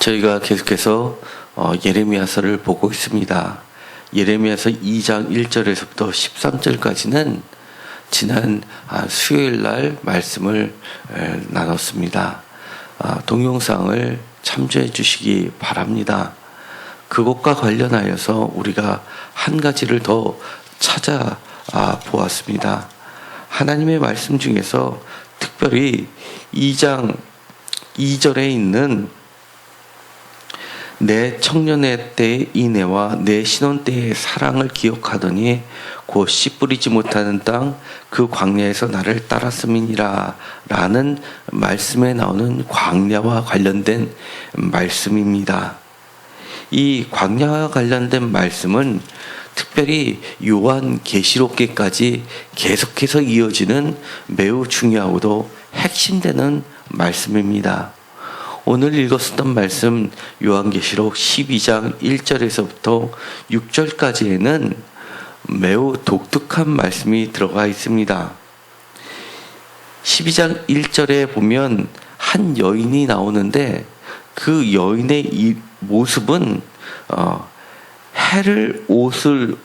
저희가 계속해서 예레미야서를 보고 있습니다. 예레미야서 2장 1절에서부터 13절까지는 지난 수요일 날 말씀을 나눴습니다. 동영상을 참조해 주시기 바랍니다. 그것과 관련하여서 우리가 한 가지를 더 찾아 보았습니다. 하나님의 말씀 중에서 특별히 2장 2절에 있는 내 청년의 때의 인애와 내 신혼 때의 사랑을 기억하더니 곧 씨 뿌리지 못하는 땅 그 광야에서 나를 따랐음이니라 라는 말씀에 나오는 광야와 관련된 말씀입니다. 이 광야와 관련된 말씀은 특별히 요한계시록기까지 계속해서 이어지는 매우 중요하고도 핵심되는 말씀입니다. 오늘 읽었던 말씀 요한계시록 12장 1절에서부터 6절까지에는 매우 독특한 말씀이 들어가 있습니다. 12장 1절에 보면 한 여인이 나오는데 그 여인의 이 모습은 해를 옷을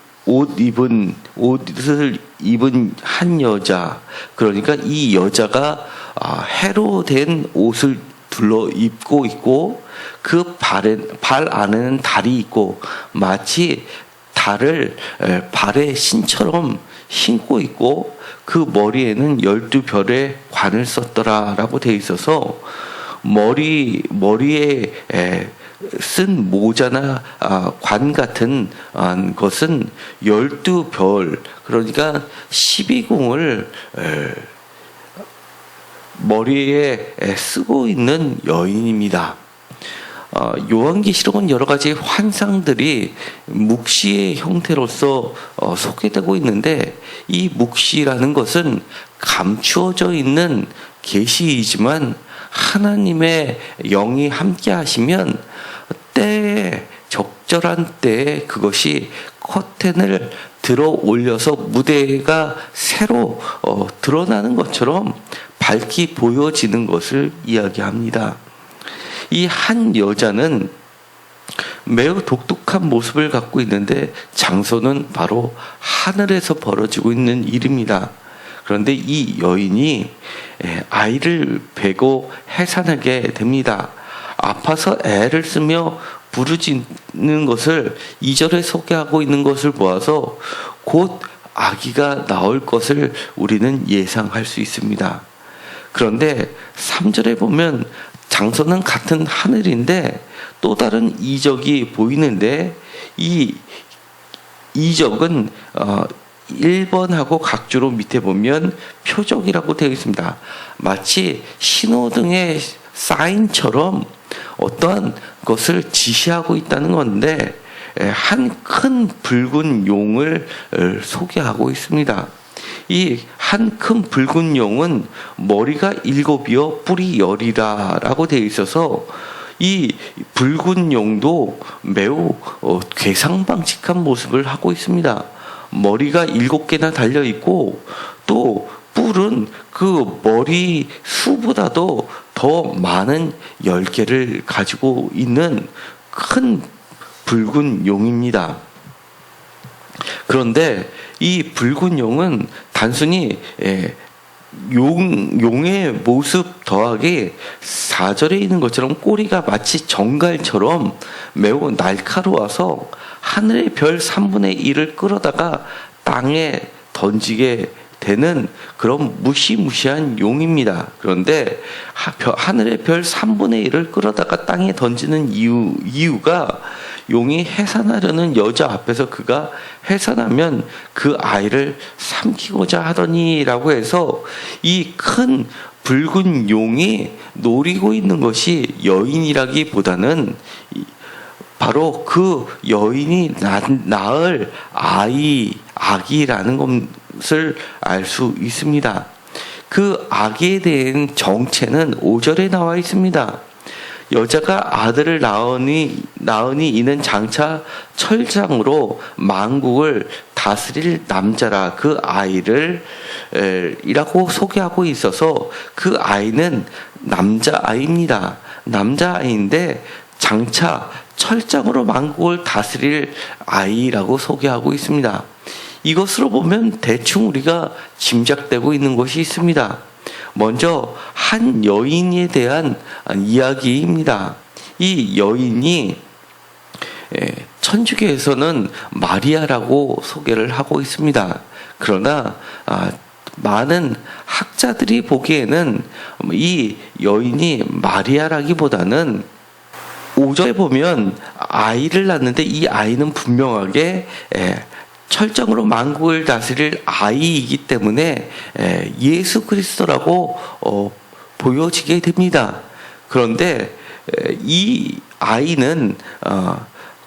입은 한 여자, 그러니까 이 여자가 해로 된 옷을 둘러 입고 있고 그 발 안에는 달이 있고 마치 달을 발에 신처럼 신고 있고 그 머리에는 12별의 관을 썼더라라고 되어 있어서 머리에 쓴 모자나 관 같은 것은 12별, 그러니까 12궁을 머리에 쓰고 있는 여인입니다. 요한계시록은 여러 가지 환상들이 묵시의 형태로서 소개되고 있는데 이 묵시라는 것은 감추어져 있는 계시이지만 하나님의 영이 함께 하시면 때에 적절한 때에 그것이 커튼을 들어 올려서 무대가 새로 드러나는 것처럼 밝게 보여지는 것을 이야기합니다. 이 한 여자는 매우 독특한 모습을 갖고 있는데 장소는 바로 하늘에서 벌어지고 있는 일입니다. 그런데 이 여인이 아이를 베고 해산하게 됩니다. 아파서 애를 쓰며 부르짖는 것을 2절에 소개하고 있는 것을 보아서 곧 아기가 나올 것을 우리는 예상할 수 있습니다. 그런데 3절에 보면 장소는 같은 하늘인데 또 다른 이적이 보이는데 이 이적은 1번하고 각주로 밑에 보면 표적이라고 되어 있습니다. 마치 신호등의 사인처럼 어떠한 것을 지시하고 있다는 건데 한 큰 붉은 용을 소개하고 있습니다. 이 한 큰 붉은 용은 머리가 7이요 뿔이 10이라라고 되어 있어서 이 붉은 용도 매우 괴상방칙한 모습을 하고 있습니다. 머리가 7개나 달려 있고 또 뿔은 그 머리 수보다도 더 많은 10개를 가지고 있는 큰 붉은 용입니다. 그런데 이 붉은 용은 단순히 용의 모습 더하기 4절에 있는 것처럼 꼬리가 마치 정갈처럼 매우 날카로워서 하늘의 별 3분의 1을 끌어다가 땅에 던지게 되는 그런 무시무시한 용입니다. 그런데 하늘의 별 3분의 1을 끌어다가 땅에 던지는 이유가 용이 해산하려는 여자 앞에서 그가 해산하면 그 아이를 삼키고자 하더니라고 해서 이 큰 붉은 용이 노리고 있는 것이 여인이라기보다는 바로 그 여인이 낳을 아기라는 것을 알 수 있습니다. 그 아기에 대한 정체는 5절에 나와 있습니다. 여자가 아들을 낳으니 이는 장차 철장으로 만국을 다스릴 남자라 그 아이를 이라고 소개하고 있어서 그 아이는 남자아이입니다. 남자아이인데 장차 철장으로 만국을 다스릴 아이라고 소개하고 있습니다. 이것으로 보면 대충 우리가 짐작되고 있는 것이 있습니다. 먼저 한 여인에 대한 이야기입니다. 이 여인이 천주교에서는 마리아라고 소개를 하고 있습니다. 그러나 많은 학자들이 보기에는 이 여인이 마리아라기보다는 5절에 보면 아이를 낳는데 이 아이는 분명하게 철정으로 만국을 다스릴 아이이기 때문에 예수 그리스도라고 보여지게 됩니다. 그런데 이 아이는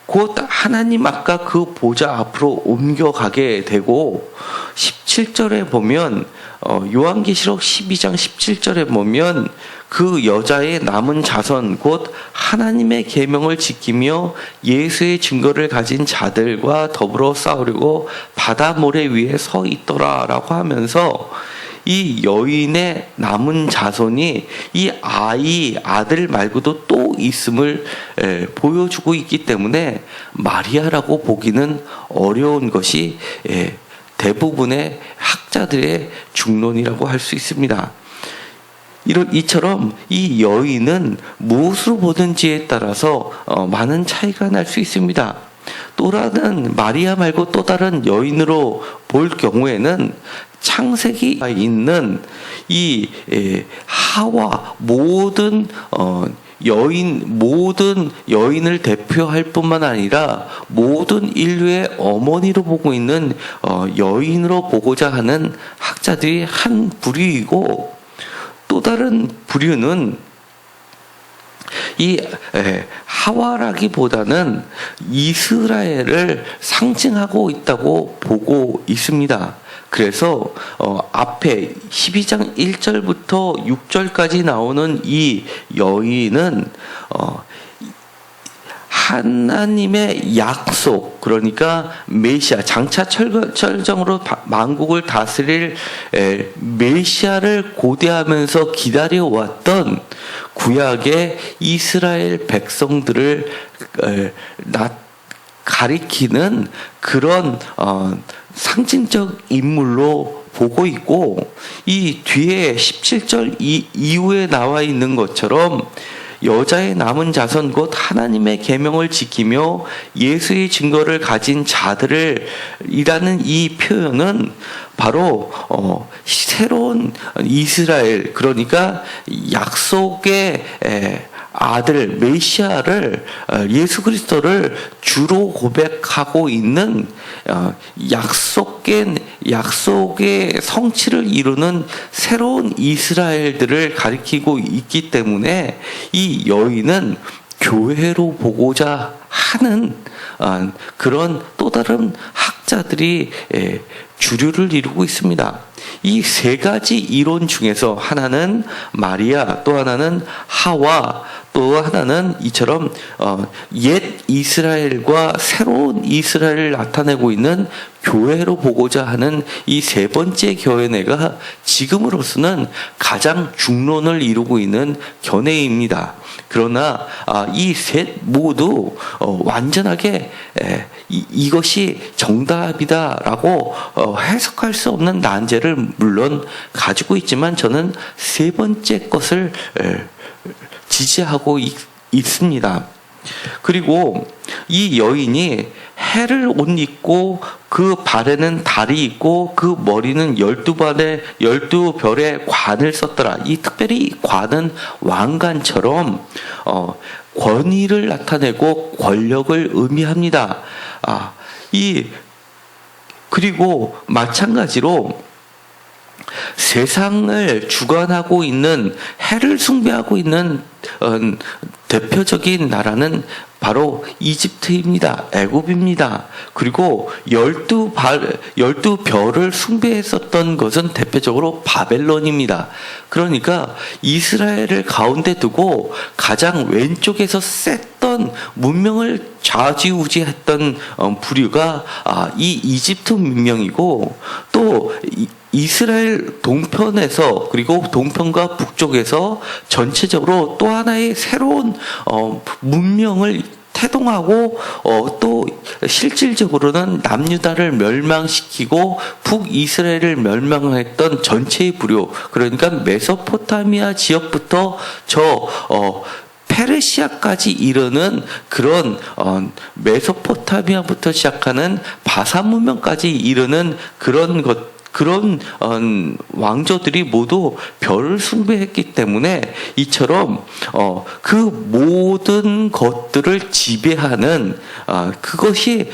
곧 하나님 아까 그 보좌 앞으로 옮겨가게 되고 17절에 보면 요한계시록 12장 17절에 보면 그 여자의 남은 자손 곧 하나님의 계명을 지키며 예수의 증거를 가진 자들과 더불어 싸우려고 바다 모래 위에 서 있더라라고 하면서 이 여인의 남은 자손이 이 아들 말고도 또 있음을 보여주고 있기 때문에 마리아라고 보기는 어려운 것이 대부분의 학자들의 중론이라고 할 수 있습니다. 이처럼 이 여인은 무엇으로 보든지에 따라서 많은 차이가 날 수 있습니다. 또 다른 마리아 말고 또 다른 여인으로 볼 경우에는 창세기에 있는 이 하와 모든 여인을 대표할 뿐만 아니라 모든 인류의 어머니로 보고 있는 여인으로 보고자 하는 학자들이 한 부류이고, 또 다른 부류는 이 하와라기보다는 이스라엘을 상징하고 있다고 보고 있습니다. 그래서 앞에 12장 1절부터 6절까지 나오는 이 여인은 하나님의 약속, 그러니까 메시아, 장차 철정으로 만국을 다스릴 메시아를 고대하면서 기다려왔던 구약의 이스라엘 백성들을 가리키는 그런 상징적 인물로 보고 있고, 이 뒤에 17절 이후에 나와 있는 것처럼 여자의 남은 자손 곧 하나님의 계명을 지키며 예수의 증거를 가진 자들을 이라는 이 표현은 바로 새로운 이스라엘, 그러니까 약속의 아들 메시아를, 예수 그리스도를 주로 고백하고 있는 약속의 성취를 이루는 새로운 이스라엘들을 가리키고 있기 때문에 이 여인은 교회로 보고자 하는 그런 또 다른 학자들이 주류를 이루고 있습니다. 이 세 가지 이론 중에서 하나는 마리아, 또 하나는 하와, 또 하나는 이처럼 옛 이스라엘과 새로운 이스라엘을 나타내고 있는 교회로 보고자 하는 이 세 번째 견해가 지금으로서는 가장 중론을 이루고 있는 견해입니다. 그러나 이 셋 모두 완전하게 이것이 정답이다라고 해석할 수 없는 난제를 물론 가지고 있지만 저는 세 번째 것을 지지하고 있습니다. 그리고 이 여인이 해를 옷 입고 그 발에는 달이 있고 그 머리는 12별의 관을 썼더라. 이 특별히 관은 왕관처럼 권위를 나타내고 권력을 의미합니다. 그리고 마찬가지로 세상을 주관하고 있는, 해를 숭배하고 있는 대표적인 나라는 바로 이집트입니다. 애굽입니다. 그리고 12별을 숭배했었던 것은 대표적으로 바벨론입니다. 그러니까 이스라엘을 가운데 두고 가장 왼쪽에서 셌던 문명을 좌지우지했던 부류가 이 이집트 문명이고, 또 이스라엘 동편에서, 그리고 동편과 북쪽에서 전체적으로 또 하나의 새로운 문명을 태동하고 또 실질적으로는 남유다를 멸망시키고 북이스라엘을 멸망했던 전체의 부류, 그러니까 메소포타미아 지역부터 페르시아까지 이르는 그런 메소포타미아부터 시작하는 바산 문명까지 이르는 그런 왕조들이 모두 별을 숭배했기 때문에 이처럼 그 모든 것들을 지배하는 그것이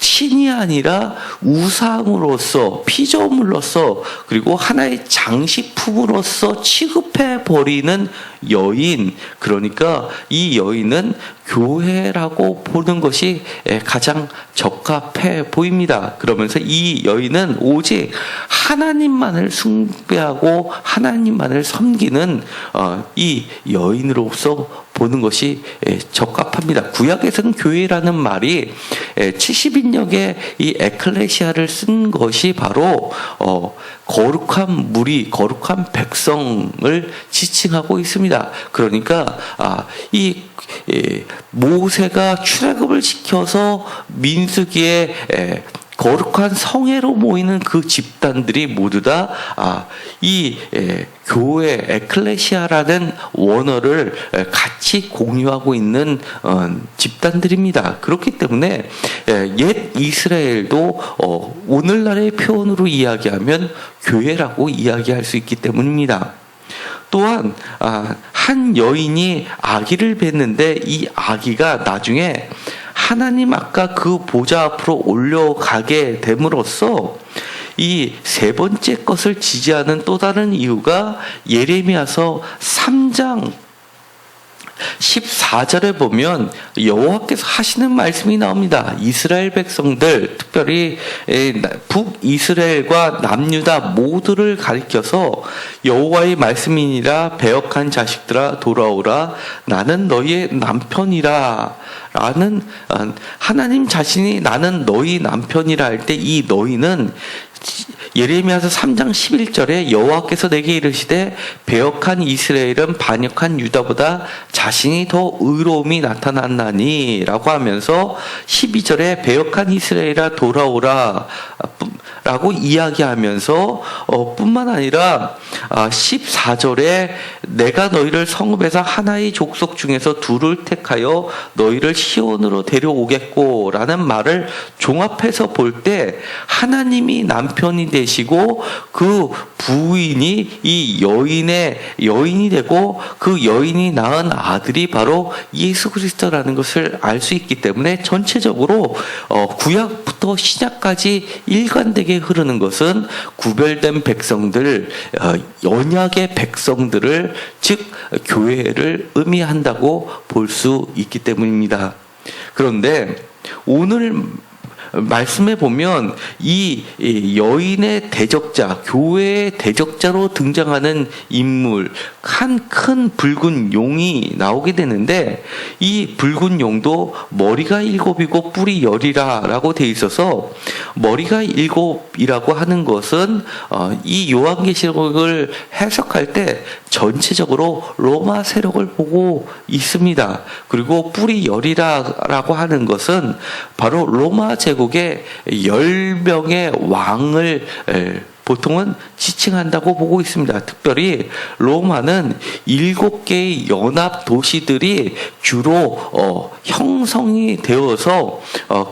신이 아니라 우상으로서, 피조물로서, 그리고 하나의 장식품으로서 취급해 버리는 여인, 그러니까 이 여인은 교회라고 보는 것이 가장 적합해 보입니다. 그러면서 이 여인은 오직 하나님만을 숭배하고 하나님만을 섬기는 이 여인으로서 보는 것이 적합합니다. 구약에서는 교회라는 말이 70인역의 이 에클레시아를 쓴 것이 바로 거룩한 무리, 거룩한 백성을 지칭하고 있습니다. 그러니까 이 모세가 출애굽을 시켜서 민수기에 거룩한 성회로 모이는 그 집단들이 모두 다 이 교회 에클레시아라는 원어를 같이 공유하고 있는 집단들입니다. 그렇기 때문에 옛 이스라엘도 오늘날의 표현으로 이야기하면 교회라고 이야기할 수 있기 때문입니다. 또한 한 여인이 아기를 뵀는데 이 아기가 나중에 하나님 아까 그 보좌 앞으로 올려가게 됨으로써 이 세 번째 것을 지지하는 또 다른 이유가 예레미야서 3장 14절에 보면 여호와께서 하시는 말씀이 나옵니다. 이스라엘 백성들, 특별히 북이스라엘과 남유다 모두를 가리켜서 여호와의 말씀이니라 배역한 자식들아 돌아오라 나는 너희의 남편이라 라는, 하나님 자신이 나는 너희 남편이라 할 때 이 너희는 예레미야서 3장 11절에 여호와께서 내게 이르시되 배역한 이스라엘은 반역한 유다보다 자신이 더 의로움이 나타났나니 라고 하면서 12절에 배역한 이스라엘아 돌아오라 라고 이야기하면서 뿐만 아니라 14절에 내가 너희를 성읍에서 하나의 족속 중에서 둘을 택하여 너희를 시온으로 데려오겠고 라는 말을 종합해서 볼 때 하나님이 남편이 되시고 그 부인이 이 여인이 되고 그 여인이 낳은 아들이 바로 예수 그리스도라는 것을 알 수 있기 때문에 전체적으로 구약부터 신약까지 일관되게 흐르는 것은 구별된 백성들, 언약의 백성들을 즉 교회를 의미한다고 볼 수 있기 때문입니다. 그런데 오늘 말씀해 보면 이 여인의 대적자, 교회의 대적자로 등장하는 인물, 한 큰 붉은 용이 나오게 되는데 이 붉은 용도 머리가 7이고 뿔이 10이라고 돼 있어서 머리가 7이라고 하는 것은 이 요한계시록을 해석할 때 전체적으로 로마 세력을 보고 있습니다. 그리고 뿔이 10이라고 하는 것은 바로 로마 제국의 10명의 왕을 보통은 지칭한다고 보고 있습니다. 특별히 로마는 7개의 연합 도시들이 주로 형성이 되어서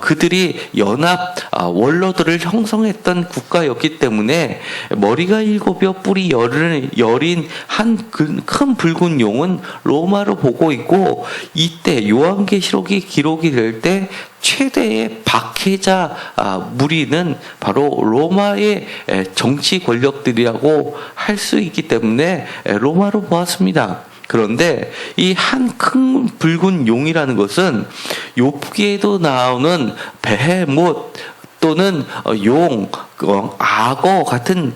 그들이 연합 원로들을 형성했던 국가였기 때문에 머리가 7이요 뿔이 10인 한 큰 붉은 용은 로마로 보고 있고, 이때 요한계시록이 기록이 될 때 최대의 박해자 무리는 바로 로마의 정치 권력들이라고 할 수 있기 때문에 로마로 보았습니다. 그런데 이 한 큰 붉은 용이라는 것은 욥기에도 나오는 베헤못 또는 용, 악어 같은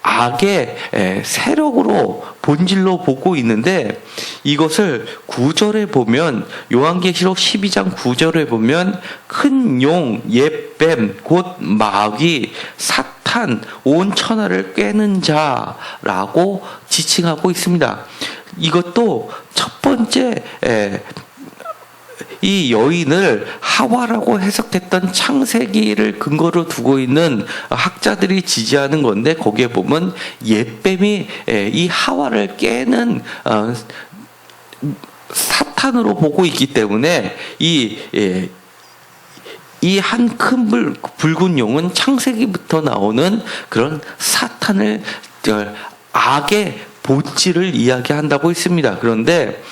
악의 세력으로 본질로 보고 있는데, 이것을 9절에 보면, 요한계시록 12장 9절에 보면 큰 용, 옛뱀, 곧 마귀, 사탄, 온 천하를 꿰는 자라고 지칭하고 있습니다. 이것도 첫 번째 이 여인을 하와라고 해석했던 창세기를 근거로 두고 있는 학자들이 지지하는 건데, 거기에 보면 옛뱀이 이 하와를 깨는 사탄으로 보고 있기 때문에 이 한 큰 붉은 용은 창세기부터 나오는 그런 사탄을, 악의 본질을 이야기한다고 했습니다. 그런데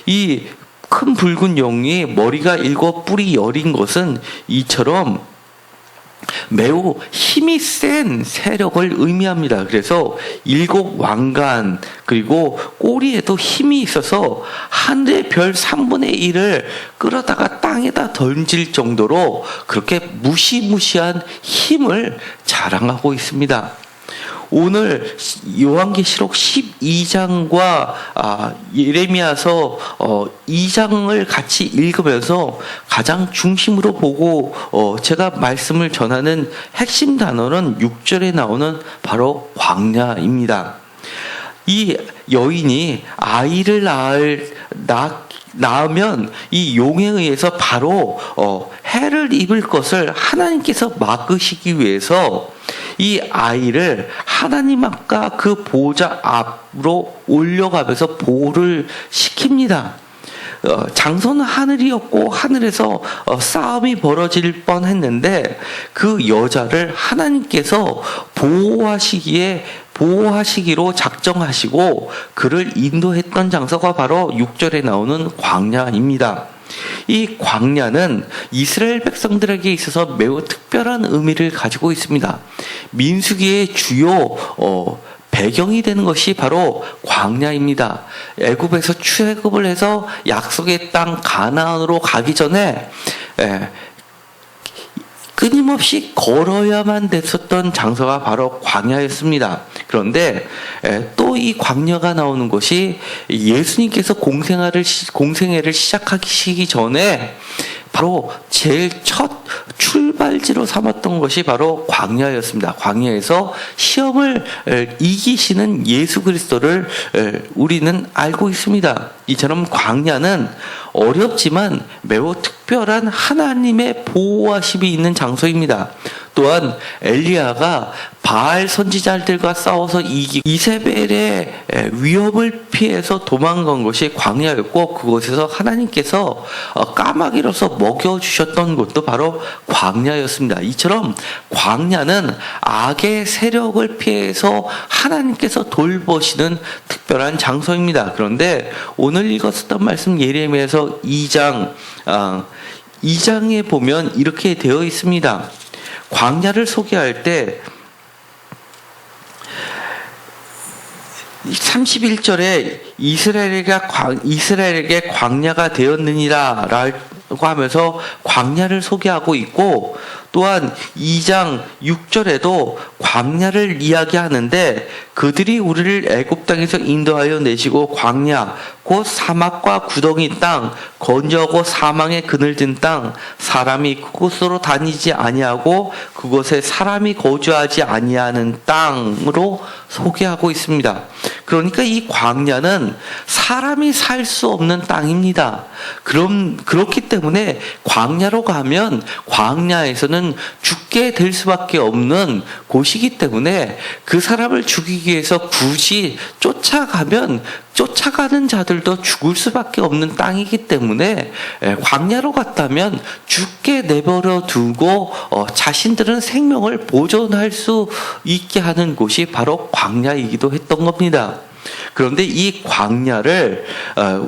이 큰 붉은 용이 머리가 7, 뿔이 10인 것은 이처럼 매우 힘이 센 세력을 의미합니다. 그래서 7 왕관, 그리고 꼬리에도 힘이 있어서 하늘의 별 3분의 1을 끌어다가 땅에다 던질 정도로 그렇게 무시무시한 힘을 자랑하고 있습니다. 오늘 요한계시록 12장과 예레미야서 2장을 같이 읽으면서 가장 중심으로 보고 제가 말씀을 전하는 핵심 단어는 6절에 나오는 바로 광야입니다. 이 여인이 아이를 낳으면 이 용에 의해서 바로 해를 입을 것을 하나님께서 막으시기 위해서 이 아이를 하나님 앞과 그 보호자 앞으로 올려가면서 보호를 시킵니다. 장소는 하늘이었고 하늘에서 싸움이 벌어질 뻔했는데, 그 여자를 하나님께서 보호하시기로 작정하시고 그를 인도했던 장소가 바로 6절에 나오는 광야입니다. 이 광야는 이스라엘 백성들에게 있어서 매우 특별한 의미를 가지고 있습니다. 민수기의 주요 배경이 되는 것이 바로 광야입니다. 애굽에서 출애굽을 해서 약속의 땅 가나안으로 가기 전에 끊임없이 걸어야만 됐었던 장소가 바로 광야였습니다. 그런데 또 이 광야가 나오는 것이 예수님께서 공생애를 시작하시기 전에 바로 제일 첫 출발지로 삼았던 것이 바로 광야였습니다. 광야에서 시험을 이기시는 예수 그리스도를 우리는 알고 있습니다. 이처럼 광야는 어렵지만 매우 특별한 하나님의 보호하심이 있는 장소입니다. 또한 엘리야가 바알 선지자들과 싸워서 이세벨의 위협을 피해서 도망간 것이 광야였고, 그곳에서 하나님께서 까마귀로서 먹여주셨던 곳도 바로 광야였습니다. 이처럼 광야는 악의 세력을 피해서 하나님께서 돌보시는 특별한 장소입니다. 그런데 오늘 읽었던 말씀 예레미야서 2장에 보면 이렇게 되어 있습니다. 광야를 소개할 때 31절에 이스라엘에게 광야가 되었느니라 라고 하면서 광야를 소개하고 있고, 또한 2장 6절에도 광야를 이야기하는데, 그들이 우리를 애굽 땅에서 인도하여 내시고 광야 곧 사막과 구덩이 땅, 건조하고 사망의 그늘진 땅, 사람이 그곳으로 다니지 아니하고 그곳에 사람이 거주하지 아니하는 땅으로 소개하고 있습니다. 그러니까 이 광야는 사람이 살 수 없는 땅입니다. 그렇기 때문에 광야로 가면 광야에서는 죽게 될 수밖에 없는 곳이기 때문에 그 사람을 죽이기 위해서 굳이 쫓아가는 자들도 죽을 수밖에 없는 땅이기 때문에 광야로 갔다면 죽게 내버려 두고 자신들은 생명을 보존할 수 있게 하는 곳이 바로 광야이기도 했던 겁니다. 그런데 이 광야를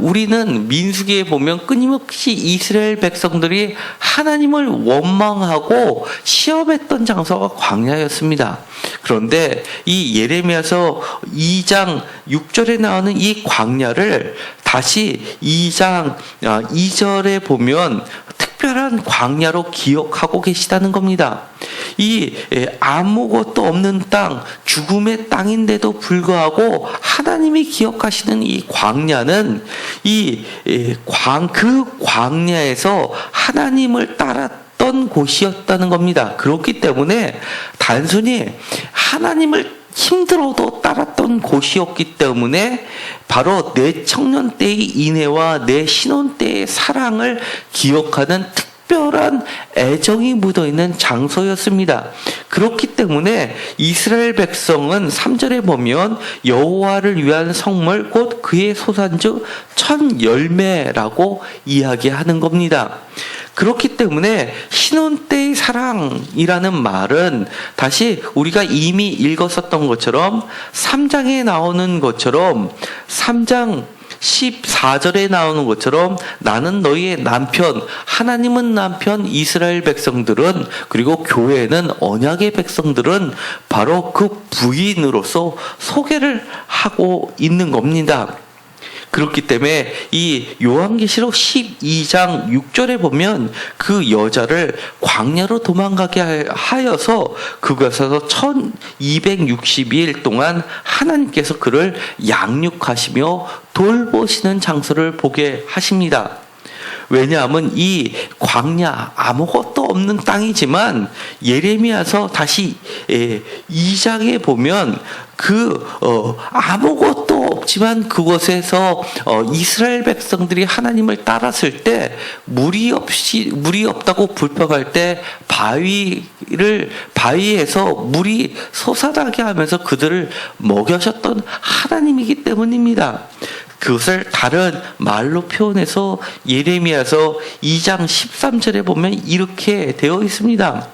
우리는 민수기에 보면 끊임없이 이스라엘 백성들이 하나님을 원망하고 시험했던 장소가 광야였습니다. 그런데 이 예레미야서 2장 6절에 나오는 이 광야를 다시 2장 2절에 보면 특별한 광야로 기억하고 계시다는 겁니다. 이 아무것도 없는 땅, 죽음의 땅인데도 불구하고 하나님이 기억하시는 이 광야는 그 광야에서 하나님을 따랐던 곳이었다는 겁니다. 그렇기 때문에 단순히 하나님을 힘들어도 따랐던 곳이었기 때문에 바로 내 청년 때의 인애와 내 신혼 때의 사랑을 기억하는 특별한 애정이 묻어있는 장소였습니다. 그렇기 때문에 이스라엘 백성은 3절에 보면 여호와를 위한 성물 곧 그의 소산주 첫 열매라고 이야기하는 겁니다. 그렇기 때문에 신혼 때의 사랑이라는 말은 다시 우리가 이미 읽었었던 것처럼 3장에 나오는 것처럼 3장 14절에 나오는 것처럼 나는 너희의 남편, 하나님은 남편, 이스라엘 백성들은 그리고 교회는 언약의 백성들은 바로 그 부인으로서 소개를 하고 있는 겁니다. 그렇기 때문에 이 요한계시록 12장 6절에 보면 그 여자를 광야로 도망가게 하여서 그곳에서 1260일 동안 하나님께서 그를 양육하시며 돌보시는 장소를 보게 하십니다. 왜냐하면 이 광야 아무것도 없는 땅이지만 예레미야서 다시 2장에 보면 아무것도 없지만 그곳에서 이스라엘 백성들이 하나님을 따랐을 때 물이 없다고 불평할 때 바위에서 물이 솟아나게 하면서 그들을 먹여셨던 하나님이기 때문입니다. 그것을 다른 말로 표현해서 예레미야서 2장 13절에 보면 이렇게 되어 있습니다.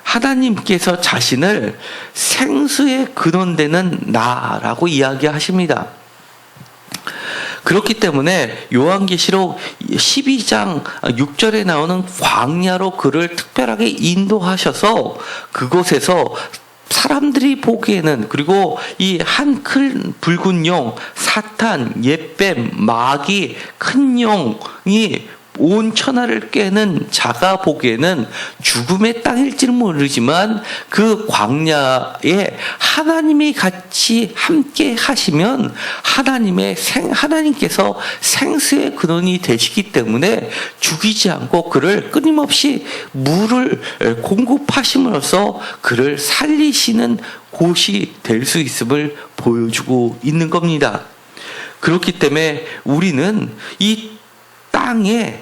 하나님께서 자신을 생수의 근원되는 나라고 이야기하십니다. 그렇기 때문에 요한계시록 12장 6절에 나오는 광야로 그를 특별하게 인도하셔서 그곳에서 사람들이 보기에는 그리고 이 한 큰 붉은 용, 사탄, 옛뱀, 마귀, 큰 용이 온 천하를 깨는 자가 보기에는 죽음의 땅일지는 모르지만 그 광야에 하나님이 같이 함께 하시면 하나님께서 생수의 근원이 되시기 때문에 죽이지 않고 그를 끊임없이 물을 공급하심으로써 그를 살리시는 곳이 될 수 있음을 보여주고 있는 겁니다. 그렇기 때문에 우리는 이 땅에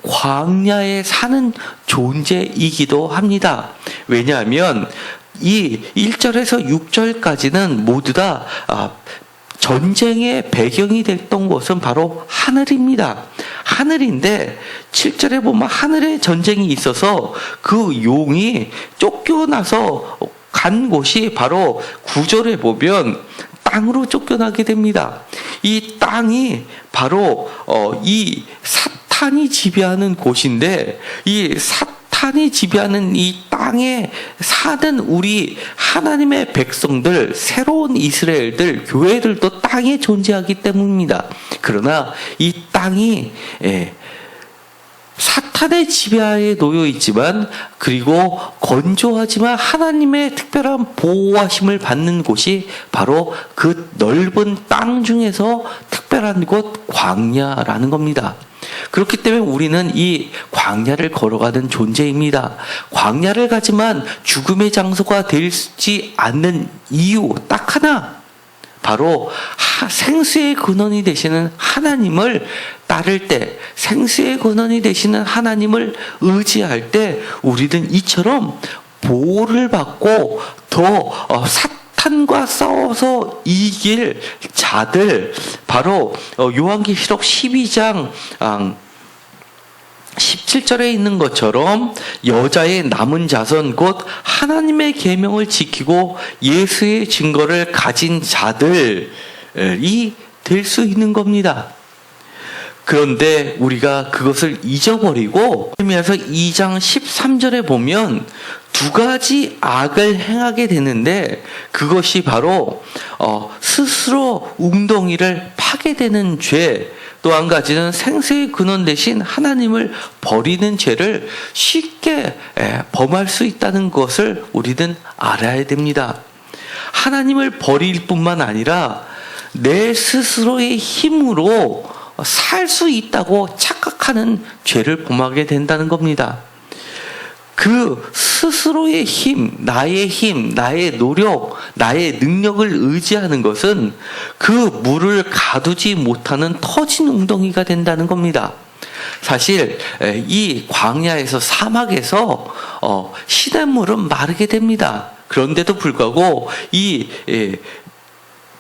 광야에 사는 존재이기도 합니다. 왜냐하면 이 1절에서 6절까지는 모두 다 전쟁의 배경이 됐던 곳은 바로 하늘입니다. 하늘인데 7절에 보면 하늘에 전쟁이 있어서 그 용이 쫓겨나서 간 곳이 바로 9절에 보면 땅으로 쫓겨나게 됩니다. 이 땅이 바로 이 사탄이 지배하는 곳인데 이 사탄이 지배하는 이 땅에 사는 우리 하나님의 백성들, 새로운 이스라엘들, 교회들도 땅에 존재하기 때문입니다. 그러나 이 땅이 사탄의 지배하에 놓여 있지만 그리고 건조하지만 하나님의 특별한 보호하심을 받는 곳이 바로 그 넓은 땅 중에서 특별한 곳 광야라는 겁니다. 그렇기 때문에 우리는 이 광야를 걸어가는 존재입니다. 광야를 가지만 죽음의 장소가 되지 않는 이유 딱 하나, 바로 생수의 근원이 되시는 하나님을 따를 때, 생수의 근원이 되시는 하나님을 의지할 때 우리는 이처럼 보호를 받고 더 사탄과 싸워서 이길 자들, 바로 요한계시록 12장 17절에 있는 것처럼 여자의 남은 자손 곧 하나님의 계명을 지키고 예수의 증거를 가진 자들이 될 수 있는 겁니다. 그런데 우리가 그것을 잊어버리고 예레미야서 2장 13절에 보면 두 가지 악을 행하게 되는데 그것이 바로 스스로 웅덩이를 파게 되는 죄, 또 한 가지는 생수의 근원 대신 하나님을 버리는 죄를 쉽게 범할 수 있다는 것을 우리는 알아야 됩니다. 하나님을 버릴 뿐만 아니라 내 스스로의 힘으로 살 수 있다고 착각하는 죄를 범하게 된다는 겁니다. 그 스스로의 힘, 나의 노력, 나의 능력을 의지하는 것은 그 물을 가두지 못하는 터진 웅덩이가 된다는 겁니다. 사실 이 광야에서 사막에서 시냇물은 마르게 됩니다. 그런데도 불구하고 이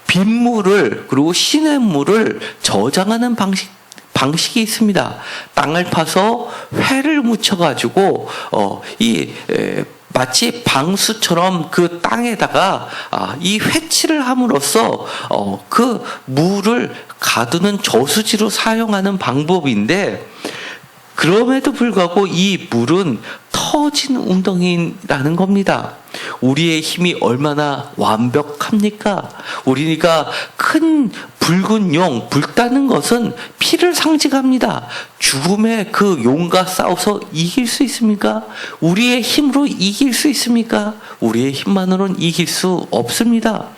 빗물을 그리고 시냇물을 저장하는 방식이 있습니다. 땅을 파서 회를 묻혀가지고 마치 방수처럼 그 땅에다가 이 회치를 함으로써 그 물을 가두는 저수지로 사용하는 방법인데, 그럼에도 불구하고 이 물은 터진 웅덩이라는 겁니다. 우리의 힘이 얼마나 완벽합니까? 우리가 큰 붉은 용, 불타는 것은 피를 상징합니다. 죽음의 그 용과 싸워서 이길 수 있습니까? 우리의 힘으로 이길 수 있습니까? 우리의 힘만으로는 이길 수 없습니다.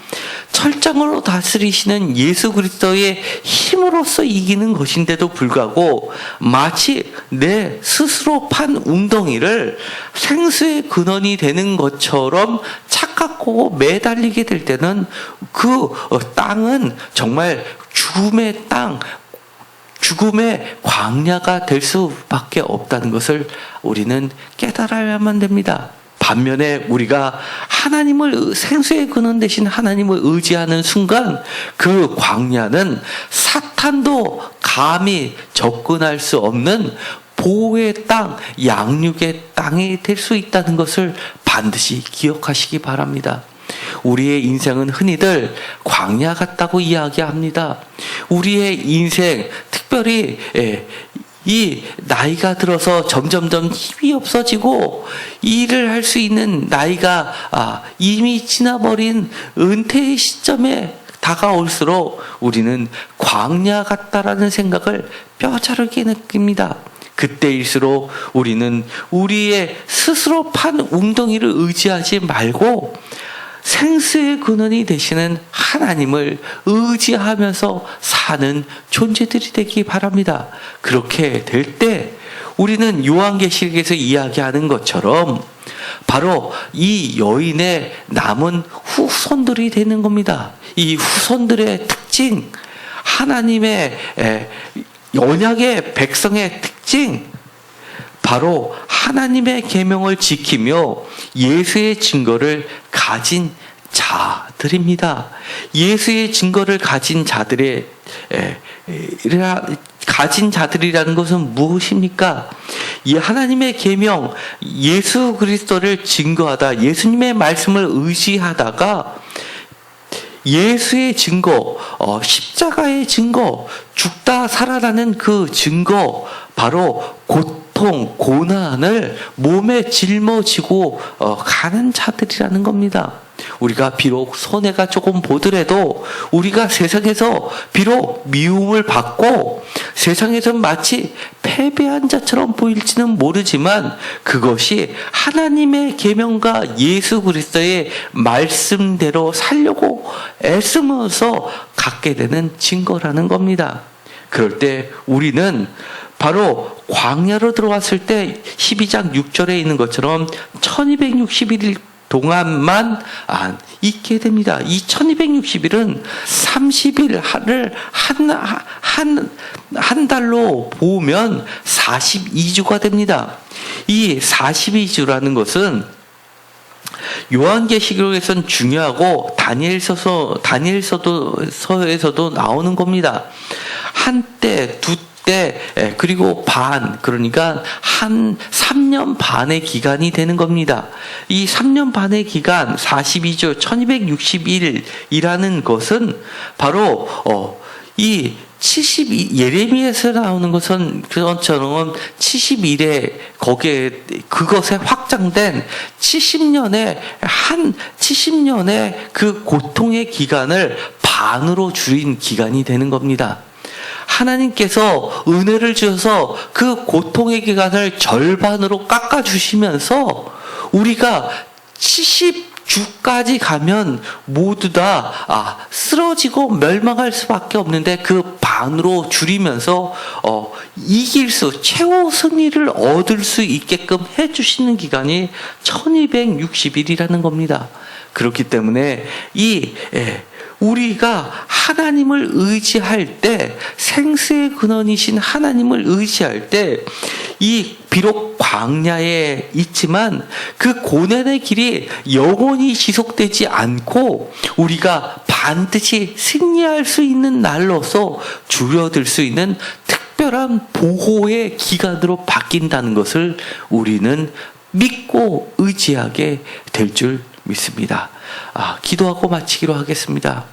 철장으로 다스리시는 예수 그리스도의 힘으로써 이기는 것인데도 불구하고 마치 내 스스로 판 웅덩이를 생수의 근원이 되는 것처럼 착각하고 매달리게 될 때는 그 땅은 정말 죽음의 땅, 죽음의 광야가 될 수밖에 없다는 것을 우리는 깨달아야만 됩니다. 반면에 우리가 생수의 근원 대신 하나님을 의지하는 순간 그 광야는 사탄도 감히 접근할 수 없는 보호의 땅, 양육의 땅이 될 수 있다는 것을 반드시 기억하시기 바랍니다. 우리의 인생은 흔히들 광야 같다고 이야기합니다. 우리의 인생, 특별히 이 나이가 들어서 점점점 힘이 없어지고 일을 할 수 있는 나이가 이미 지나버린 은퇴의 시점에 다가올수록 우리는 광야 같다라는 생각을 뼈저리게 느낍니다. 그때일수록 우리는 우리의 스스로 판 웅덩이를 의지하지 말고 생수의 근원이 되시는 하나님을 의지하면서 사는 존재들이 되기 바랍니다. 그렇게 될 때 우리는 요한계시록에서 이야기하는 것처럼 바로 이 여인의 남은 후손들이 되는 겁니다. 이 후손들의 특징, 하나님의 언약의 백성의 특징, 바로 하나님의 계명을 지키며 예수의 증거를 가진 자들입니다. 예수의 증거를 가진 자들이라는 것은 무엇입니까? 이 하나님의 계명, 예수 그리스도를 증거하다, 예수님의 말씀을 의지하다가 예수의 증거, 십자가의 증거, 죽다 살아나는 그 증거, 바로 고통, 고난을 몸에 짊어지고 가는 자들이라는 겁니다. 우리가 비록 손해가 조금 보더라도 우리가 세상에서 비록 미움을 받고 세상에서 마치 패배한 자처럼 보일지는 모르지만 그것이 하나님의 계명과 예수 그리스도의 말씀대로 살려고 애쓰면서 갖게 되는 증거라는 겁니다. 그럴 때 우리는 바로 광야로 들어왔을 때 12장 6절에 있는 것처럼 1261일 동안만 있게 됩니다. 이 1260일은 30일을 한 달로 보면 42주가 됩니다. 이 42주라는 것은 요한계시록에서는 중요하고 다니엘서에서도 나오는 겁니다. 한때, 두때, 그리고 반, 그러니까 한 3년 반의 기간이 되는 겁니다. 이 3년 반의 기간, 42주, 1261이라는 것은 바로 이 예레미야에서 나오는 것은 그것처럼 71에 거기에 그것에 확장된 70년의 그 고통의 기간을 반으로 줄인 기간이 되는 겁니다. 하나님께서 은혜를 주셔서 그 고통의 기간을 절반으로 깎아주시면서 우리가 70주까지 가면 모두 다 쓰러지고 멸망할 수밖에 없는데 그 반으로 줄이면서 최후 승리를 얻을 수 있게끔 해주시는 기간이 1260일이라는 겁니다. 그렇기 때문에 우리가 하나님을 의지할 때, 생수의 근원이신 하나님을 의지할 때, 비록 광야에 있지만 그 고난의 길이 영원히 지속되지 않고 우리가 반드시 승리할 수 있는 날로서 줄어들 수 있는 특별한 보호의 기간으로 바뀐다는 것을 우리는 믿고 의지하게 될 줄 믿습니다. 기도하고 마치기로 하겠습니다.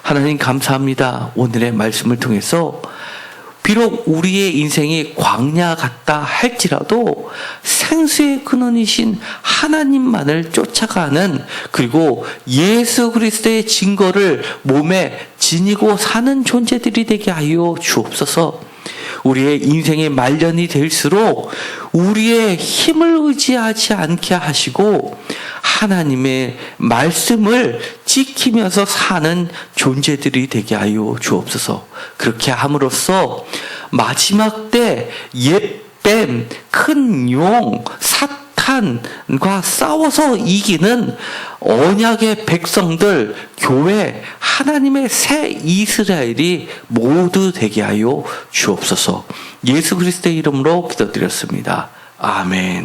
하나님 감사합니다. 오늘의 말씀을 통해서 비록 우리의 인생이 광야 같다 할지라도 생수의 근원이신 하나님만을 쫓아가는, 그리고 예수 그리스도의 증거를 몸에 지니고 사는 존재들이 되게 하여 주옵소서. 우리의 인생의 말년이 될수록 우리의 힘을 의지하지 않게 하시고 하나님의 말씀을 지키면서 사는 존재들이 되게 하여 주옵소서. 그렇게 함으로써 마지막 때 옛뱀, 큰 용, 사탄과 싸워서 이기는 언약의 백성들, 교회, 하나님의 새 이스라엘이 모두 되게 하여 주옵소서. 예수 그리스도의 이름으로 기도드렸습니다. 아멘.